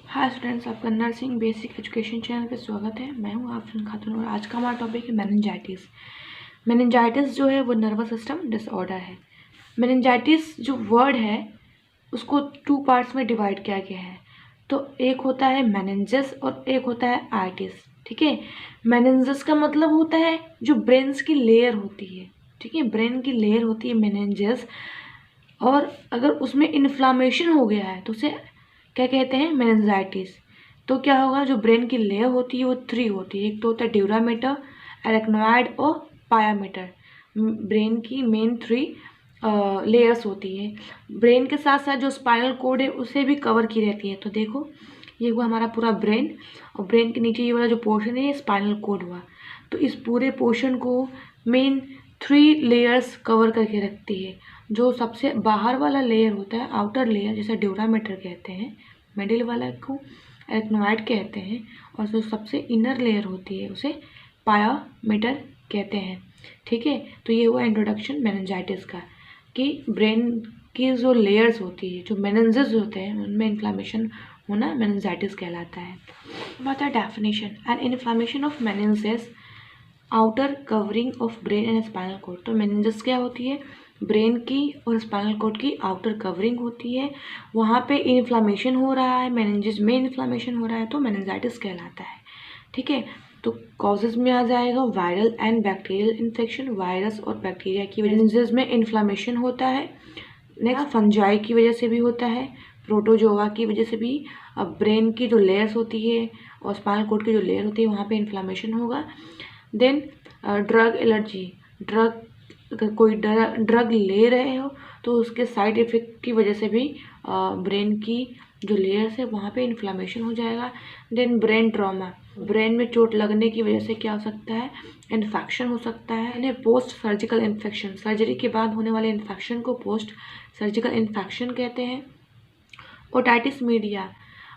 Hi students, आपका nursing basic education channel पे स्वागत है। मैं हूँ आफरीन खातून और आज का हमारा टॉपिक है मेनिंजाइटिस। मेनिंजाइटिस जो है वो नर्वस सिस्टम डिसऑर्डर है। मेनिंजाइटिस जो वर्ड है उसको टू पार्ट्स में डिवाइड किया गया है। तो एक होता है मेनिंजस और एक होता है आइटिस। ठीक है, मेनिंजस का मतलब होता है जो ब्रेन्स की लेयर होती है। ठीक है, ब्रेन की लेयर होती है मेनिंजस, और अगर उसमें इन्फ्लामेशन हो गया है तो उसे क्या कहते हैं, मेनिंजाइटिस। तो क्या होगा, जो ब्रेन की लेयर होती है वो 3 होती है। एक तो होता है ड्यूरामेटर, एरेक्नोइड और पायामेटर। ब्रेन की मेन 3 लेयर्स होती है। ब्रेन के साथ साथ जो स्पाइनल कोड है उसे भी कवर की रहती है। तो देखो, ये हुआ हमारा पूरा ब्रेन, और ब्रेन के नीचे ये वाला जो पोर्शन है ये स्पाइनल कोड हुआ। तो इस पूरे पोर्शन को मेन 3 लेयर्स कवर करके रखती है। जो सबसे बाहर वाला लेयर होता है, आउटर लेयर, जिसे ड्यूरामेटर कहते हैं, मिडिल वाला को एरेक्नोइड कहते हैं, और जो सबसे इनर लेयर होती है उसे पायामेटर कहते हैं। ठीक है, तो ये हुआ इंट्रोडक्शन मेनिंजाइटिस का, कि ब्रेन की जो लेयर्स होती है, जो मेनिंजेस होते हैं, उनमें इन्फ्लामेशन होना मेनिंजाइटिस कहलाता है। बात है definition, an inflammation of meninges outer covering of brain and spinal cord. तो मेनिंजेस क्या होती है, ब्रेन की और स्पाइनल कोड की आउटर कवरिंग होती है। वहाँ पे इन्फ्लामेशन हो रहा है, मेनिंजेस में इन्फ्लामेशन हो रहा है तो मेनिंजाइटिस कहलाता है। ठीक है, तो कॉजेज में आ जाएगा viral and bacterial infection, virus और बैक्टीरिया की वजह से में इन्फ्लामेशन होता है। नेक्स्ट फंजाई की वजह से भी होता है, प्रोटोजोआ की वजह से भी। अब ब्रेन की जो लेयर्स होती है और स्पाइनल कोड की जो लेयर होती है वहाँ पे इन्फ्लामेशन होगा। देन ड्रग एलर्जी, अगर कोई ड्रग ले रहे हो तो उसके साइड इफ़ेक्ट की वजह से भी ब्रेन की जो लेयर्स है वहाँ पे इन्फ्लामेशन हो जाएगा। देन ब्रेन ट्रॉमा, ब्रेन में चोट लगने की वजह से क्या हो सकता है, इन्फेक्शन हो सकता है। इन्हें पोस्ट सर्जिकल इन्फेक्शन, सर्जरी के बाद होने वाले इन्फेक्शन को पोस्ट सर्जिकल इन्फेक्शन कहते हैं। Otitis media,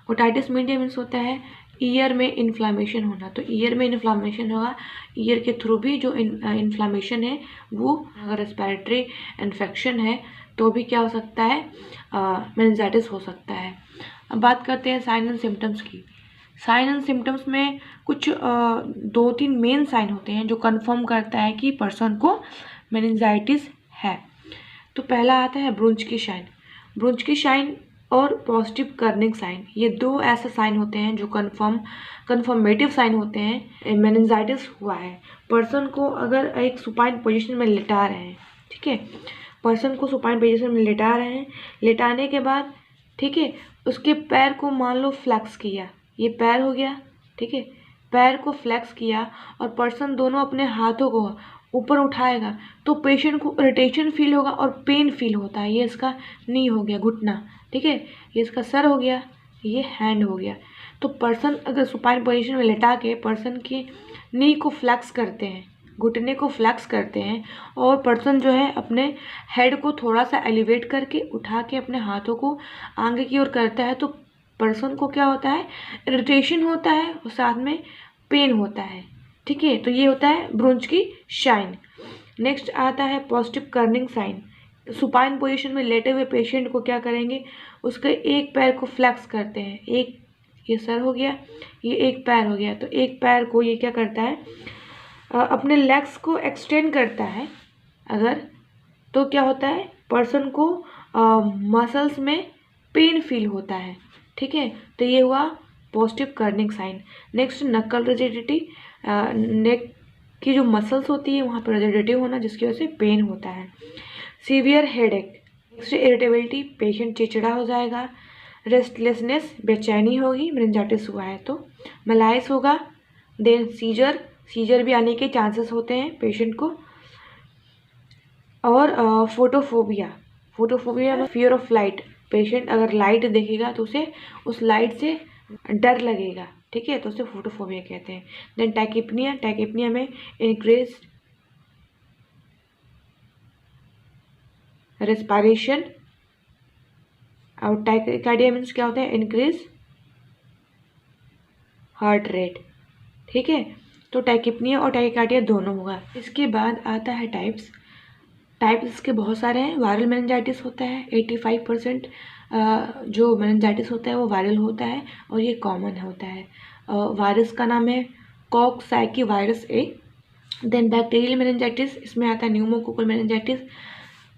otitis media means होता है ईयर में इन्फ्लामेशन होना। तो ईयर में इन्फ्लामेशन होगा, ईयर के थ्रू भी जो इन्फ्लामेशन है वो, अगर रेस्पिरेटरी इन्फेक्शन है तो भी क्या हो सकता है, मेनिंजाइटिस हो सकता है। अब बात करते हैं साइन एंड सिम्टम्स की। साइन एंड सिम्टम्स में कुछ 2-3 मेन साइन होते हैं जो कंफर्म करता है कि पर्सन को मेनिंजाइटिस है। तो पहला आता है ब्रुंच की शाइन। ब्रुंच की शाइन और पॉजिटिव कर्निंग साइन, ये 2 ऐसे साइन होते हैं जो कन्फर्मेटिव साइन होते हैं मेनिंजाइटिस हुआ है। पर्सन को अगर एक सुपाइन पोजीशन में लेटा रहे हैं, ठीक है, पर्सन को सुपाइन पोजीशन में लेटा रहे हैं, लेटाने के बाद ठीक है उसके पैर को मान लो फ्लेक्स किया, ये पैर हो गया, ठीक है, पैर को फ्लेक्स किया और पर्सन दोनों अपने हाथों को ऊपर उठाएगा तो पेशेंट को इरिटेशन फील होगा और पेन फील होता है। ये इसका नी हो गया, घुटना, ठीक है, ये इसका सर हो गया, ये हैंड हो गया। तो पर्सन अगर सुपाइन पोजीशन में लेटा के पर्सन की नी को फ्लेक्स करते हैं, घुटने को फ्लेक्स करते हैं, और पर्सन जो है अपने हेड को थोड़ा सा एलिवेट करके उठा के अपने हाथों को आगे की ओर करता है, तो पर्सन को क्या होता है, इरिटेशन होता है और साथ में पेन होता है। ठीक है, तो ये होता है ब्रुंच की शाइन। नेक्स्ट आता है positive Kernig sign. Supine position में लेटे हुए पेशेंट को क्या करेंगे, उसके एक पैर को फ्लेक्स करते हैं, एक ये सर हो गया, ये एक पैर हो गया, तो एक पैर को ये क्या करता है, अपने लेग्स को एक्सटेंड करता है अगर, तो क्या होता है, पर्सन को मसल्स में पेन फील होता है। ठीक है, तो ये हुआ पॉजिटिव कर्निंग साइन। नेक्स्ट नक्कल रिजिडिटी, नेक की जो मसल्स होती है वहाँ पर रिजिडिटी होना जिसकी वजह से पेन होता है। Severe headache, next irritability, patient चिड़चिड़ा हो जाएगा। रेस्टलेसनेस, बेचैनी होगी, मेनिंजाइटिस हुआ है तो। मलाइस होगा। देन सीजर, सीजर भी आने के चांसेस होते हैं पेशेंट को। और फोटोफोबिया, फोटोफोबिया में फियर ऑफ लाइट, पेशेंट अगर लाइट देखेगा तो उसे उस लाइट से डर लगेगा, ठीक है, तो उसे फोटोफोबिया कहते हैं। देन टैकिपनिया, टैकिपनिया में इंक्रीज रेस्पिरेशन, और टैकिकार्डिया मीन्स क्या होता है, इंक्रीज हार्ट रेट। ठीक है, तो टैकिपनिया और टैकिकार्डिया दोनों होगा। इसके बाद आता है टाइप्स। टाइप्स इसके बहुत सारे हैं। वायरल मेनिंजाइटिस होता है 85% जो मेनिंजाइटिस होता है वो वायरल होता है और ये कॉमन होता है। वायरस का नाम है कॉक्साकी virus A. Then bacterial meningitis, इसमें आता है न्यूमोकोकल मेनिंजाइटिस,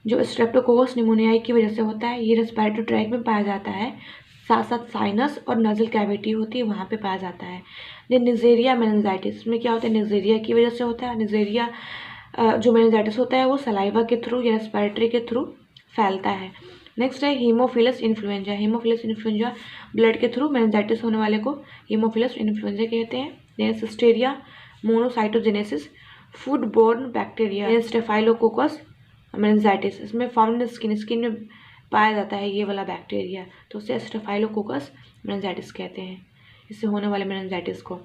जो स्ट्रेप्टोकोकस निमोनियाई की वजह से होता है। ये रेस्पिरेटरी ट्रैक में पाया जाता है, साथ साथ साइनस और नजल कैविटी होती है वहाँ पे पाया जाता है। देन निजेरिया मेनिंजाइटिस, इसमें क्या होता है, निजेरिया की वजह से होता है। निजेरिया जो मेनिंजाइटिस होता है वो सलाइवा के थ्रू या रेस्पिरेटरी के थ्रू फैलता है। नेक्स्ट है haemophilus influenzae. Haemophilus influenzae blood के थ्रू मेनिंजाइटिस होने वाले को हीमोफिलस इन्फ्लुएंजा कहते हैं। Then listeria monocytogenes, food borne bacteria, staphylococcus meningitis, इसमें फाउंड स्किन में पाया जाता है ये वाला बैक्टीरिया, तो उसे स्टेफाइलोकोकस मेनिंजाइटिस कहते हैं, इससे होने वाले मेनिंजाइटिस को।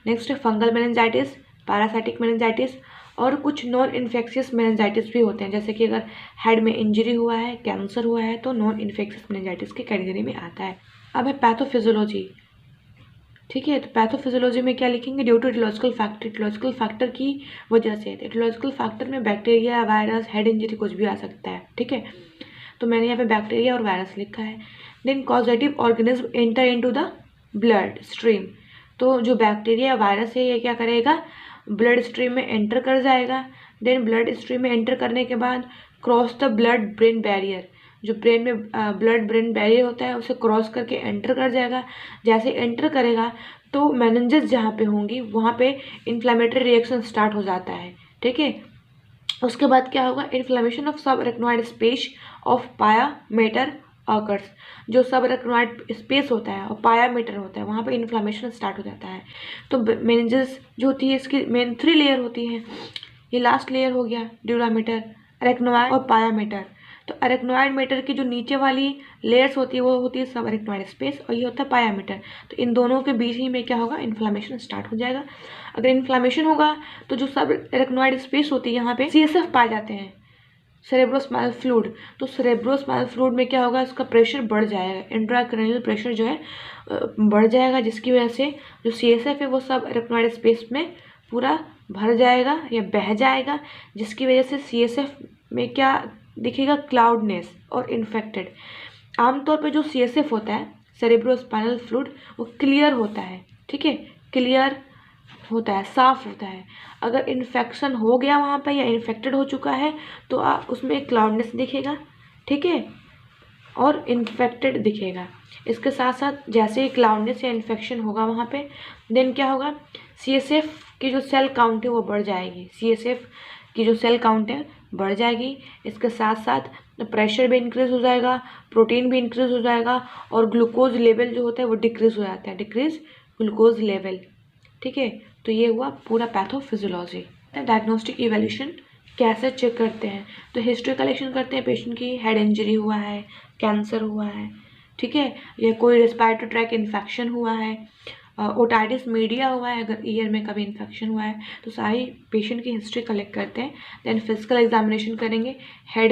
नेक्स्ट है फंगल मेनिंजाइटिस, पैरासाइटिक मेनिंजाइटिस और कुछ नॉन इन्फेक्शियस मेनिंजाइटिस भी होते हैं, जैसे कि अगर हेड में इंजरी हुआ है, कैंसर हुआ है, तो नॉन इन्फेक्शियस मेनिंजाइटिस की कैटेगरी में आता है। अब है पैथोफिजियोलॉजी। ठीक है, तो पैथोफिजियोलॉजी में क्या लिखेंगे, due to etiological factor, etiological factor की वजह से। इटियोलॉजिकल फैक्टर में बैक्टीरिया, वायरस, हेड इंजरी कुछ भी आ सकता है। ठीक है, तो मैंने यहाँ पे बैक्टीरिया और वायरस लिखा है। Then causative organism enter into the blood stream, तो जो बैक्टीरिया या वायरस है ये क्या करेगा, ब्लड स्ट्रीम में एंटर कर जाएगा। देन ब्लड स्ट्रीम में एंटर करने के बाद cross the blood brain barrier, जो ब्रेन में ब्लड ब्रेन बैरियर होता है उसे क्रॉस करके एंटर कर जाएगा। जैसे एंटर करेगा तो मेनिंजेस जहाँ पे होंगी वहाँ पे इन्फ्लेमेटरी रिएक्शन स्टार्ट हो जाता है। ठीक है, उसके बाद क्या होगा, इन्फ्लेमेशन ऑफ सब arachnoid space of pia mater occurs, जो सब अरेक्नोइड स्पेस होता है और पायामीटर होता है वहाँ पे इन्फ्लेमेशन स्टार्ट हो जाता है। तो मेनिंजेस जो होती है इसकी मेन 3 लेयर होती हैं। ये लास्ट लेयर हो गया ड्यूरामीटर, अरेक्नोइड और पायामीटर। तो अरेक्नोइड मीटर की जो नीचे वाली लेयर्स होती है वो होती है सब अरेक्नोइड स्पेस और ये होता है पायामीटर। तो इन दोनों के बीच ही में क्या होगा, इन्फ्लेमेशन स्टार्ट हो जाएगा। अगर इन्फ्लेमेशन होगा तो जो सब अरेक्नोइड स्पेस होती है यहाँ पे CSF पाए जाते हैं, सेरेब्रोस्पाइनल फ्लूइड। तो सेरेब्रोस्पाइनल फ्लूइड में क्या होगा, इसका प्रेशर बढ़ जाएगा, इंट्राक्रैनियल प्रेशर जो है बढ़ जाएगा, जिसकी वजह से जो CSF है वो सब अरेक्नोइड स्पेस में पूरा भर जाएगा या बह जाएगा, जिसकी वजह से CSF में क्या दिखेगा, क्लाउडनेस और इन्फेक्टेड। आमतौर पे जो CSF होता है सेरेब्रोस्पाइनल फ्लूइड वो क्लियर होता है। ठीक है, क्लियर होता है, साफ होता है। अगर इन्फेक्शन हो गया वहाँ पे या इन्फेक्टेड हो चुका है तो उसमें क्लाउडनेस दिखेगा। ठीक है, और इन्फेक्टेड दिखेगा। इसके साथ साथ जैसे ही क्लाउडनेस या इन्फेक्शन होगा वहाँ पे, देन क्या होगा, CSF की जो सेल काउंट है वो बढ़ जाएगी, CSF की जो सेल काउंट है बढ़ जाएगी। इसके साथ साथ प्रेशर भी इंक्रीज हो जाएगा, प्रोटीन भी इंक्रीज हो जाएगा और ग्लूकोज लेवल जो होता है वो डिक्रीज हो जाता है, डिक्रीज ग्लूकोज लेवल। ठीक है, तो ये हुआ पूरा पैथोफिजियोलॉजी। डायग्नोस्टिक इवैल्यूएशन कैसे चेक करते हैं, तो हिस्ट्री कलेक्शन करते हैं पेशेंट की, हेड इंजरी हुआ है, कैंसर हुआ है, ठीक है, या कोई रेस्पिरेटरी ट्रैक इन्फेक्शन हुआ है, ओटाइटिस मीडिया हुआ है, अगर ईयर में कभी इन्फेक्शन हुआ है, तो सारी पेशेंट की हिस्ट्री कलेक्ट करते हैं। देन फिजिकल एग्जामिनेशन करेंगे, हेड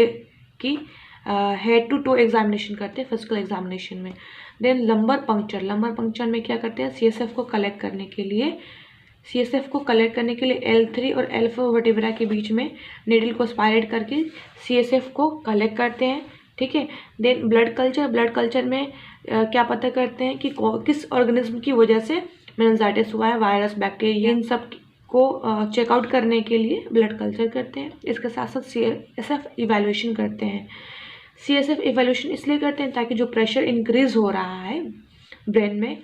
टू टो एग्जामिनेशन करते हैं फिजिकल एग्जामिनेशन में। देन लंबर पंक्चर में क्या करते हैं, CSF को कलेक्ट करने के लिए L3 और L4 वर्टिब्रा के बीच में नीडल को स्पायरेट करके CSF को कलेक्ट करते हैं। ठीक है, देन ब्लड कल्चर में क्या पता करते हैं कि किस ऑर्गेनिज्म की वजह से मेनिंजाइटिस हुआ है, वायरस, बैक्टीरिया, इन सब को चेकआउट करने के लिए ब्लड कल्चर करते हैं। इसके साथ साथ CSF इवैल्यूएशन करते हैं। CSF इवैल्यूएशन इसलिए करते हैं ताकि जो प्रेशर इंक्रीज हो रहा है ब्रेन में,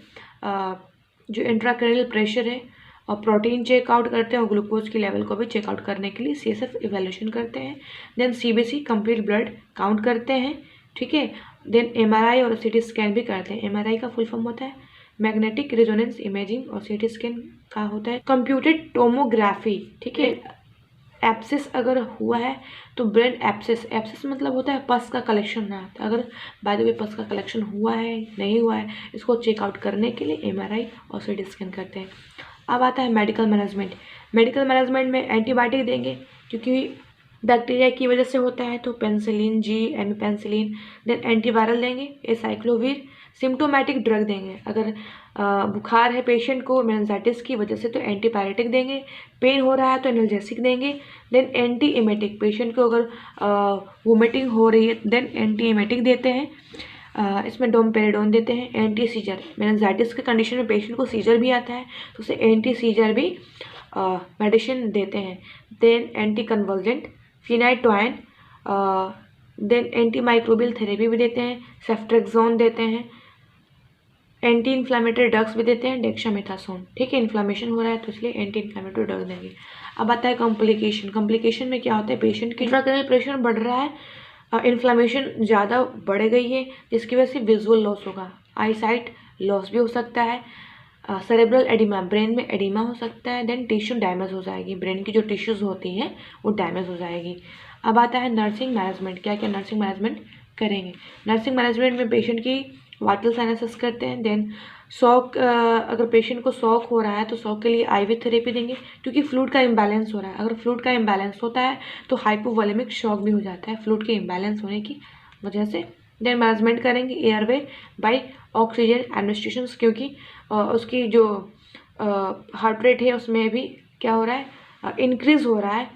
जो इंट्राक्रैनियल प्रेशर है, और प्रोटीन चेकआउट करते हैं और ग्लूकोज की लेवल को भी चेकआउट करने के लिए CSF इवैल्यूएशन करते हैं। Then CBC complete blood count करते हैं। ठीक है, देन MRI और CT स्कैन भी करते हैं। MRI का फुल फॉर्म होता है मैग्नेटिक रेजोनेंस इमेजिंग और CT स्कैन का होता है कंप्यूटेड टोमोग्राफी। ठीक है, एप्सिस अगर हुआ है तो ब्रेन एप्सिस मतलब होता है पस का कलेक्शन ना, अगर बाय द वे पस का कलेक्शन हुआ है नहीं हुआ है, इसको चेकआउट करने के लिए MRI और CT स्कैन करते हैं। अब आता है मेडिकल मैनेजमेंट में एंटीबायोटिक देंगे क्योंकि बैक्टीरिया की वजह से होता है, तो पेंसिलिन G, एमिपेंसिलिन। देन एंटीवायरल देंगे, एसाइक्लोविर। सिम्टोमेटिक ड्रग देंगे, अगर बुखार है पेशेंट को मेनिंजाइटिस की वजह से तो एंटीपायरेटिक देंगे, पेन हो रहा है तो एनाल्जेसिक देंगे। देन एंटी इमेटिक, पेशेंट को अगर वोमिटिंग हो रही है देन एंटी इमेटिक देते हैं। इसमें डोमपेरिडोन देते हैं। एंटी सीजर, मेनिंजाइटिस के कंडीशन में पेशेंट को सीजर भी आता है तो उसे एंटी सीजर भी मेडिसिन देते हैं। Then anticonvulsant, phenytoin, then antimicrobial therapy भी देते हैं, सेफ्ट्रेक्सोन देते हैं, एंटी इन्फ्लामेटरी ड्रग्स भी देते हैं, डेक्सामेथासोन। ठीक है, इन्फ्लामेशन हो रहा है तो इसलिए एंटी इन्फ्लामेटरी ड्रग देंगे। अब आता है कॉम्प्लिकेशन। कॉम्प्लिकेशन में क्या होता है, पेशेंट की इंट्राक्रैनियल प्रेशर बढ़ रहा है, इन्फ्लामेशन ज़्यादा बढ़ गई है जिसकी वजह से विजुअल लॉस होगा, आई साइट लॉस भी हो सकता है, सेरेब्रल एडिमा, ब्रेन में एडिमा हो सकता है, देन टिश्यू डैमेज हो जाएगी, ब्रेन की जो टिश्यूज़ होती हैं वो डैमेज हो जाएगी। अब आता है नर्सिंग मैनेजमेंट। क्या क्या नर्सिंग मैनेजमेंट करेंगे। नर्सिंग मैनेजमेंट में पेशेंट की वाइटल साइन असेस करते हैं। देन शॉक, अगर पेशेंट को शॉक हो रहा है तो शॉक के लिए आईवी थेरेपी देंगे क्योंकि फ्लूइड का इम्बैलेंस हो रहा है। अगर फ्लूइड का इम्बैलेंस होता है तो हाइपोवोलेमिक शॉक भी हो जाता है फ्लूइड के इम्बैलेंस होने की वजह से। देन मैनेजमेंट करेंगे एयरवे बाय ऑक्सीजन एडमिनिस्ट्रेशन, क्योंकि उसकी जो हार्ट रेट है उसमें भी क्या हो रहा है, इंक्रीज हो रहा है,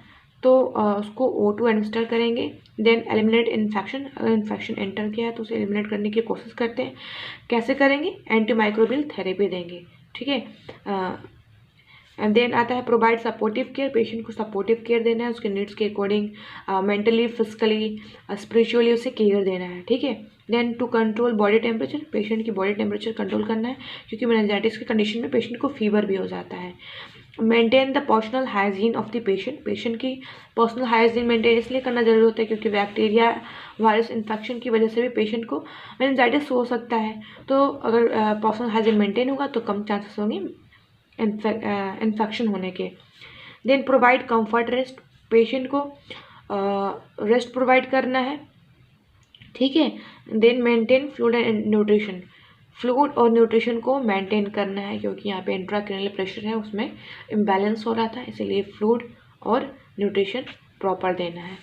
तो उसको O2 एडमिनिस्टर करेंगे। देन एलिमिनेट इन्फेक्शन, अगर इन्फेक्शन एंटर किया है तो उसे एलिमिनेट करने की कोशिश करते हैं। कैसे करेंगे, एंटी माइक्रोबियल थेरेपी देंगे। ठीक है, एंड देन आता है प्रोवाइड सपोर्टिव केयर। पेशेंट को सपोर्टिव केयर देना है उसके नीड्स के अकॉर्डिंग, मेंटली, फिजिकली, स्पिरिचुअली उसे केयर देना है। ठीक है, then to control body temperature, patient की बॉडी टेम्परेचर कंट्रोल करना है क्योंकि मेनिंजाइटिस की कंडीशन में पेशेंट को फीवर भी हो जाता है। Maintain the personal hygiene of the patient, patient की पर्सनल हाइजीन मेंटेन इसलिए करना जरूरी होता है क्योंकि बैक्टीरिया वायरस इन्फेक्शन की वजह से भी पेशेंट को मेनिंजाइटिस हो सकता है। तो अगर पर्सनल हाइजीन मेंटेन होगा तो कम चांसेस होंगे इन्फेक्शन होने के। Then provide comfort rest, patient को रेस्ट प्रोवाइड करना है। ठीक है, then maintain fluid and nutrition, fluid और न्यूट्रिशन को मेंटेन करना है क्योंकि यहाँ पे इंट्राक्रैनियल प्रेशर है उसमें इम्बैलेंस हो रहा था, इसीलिए फ्लूइड और न्यूट्रिशन प्रॉपर देना है।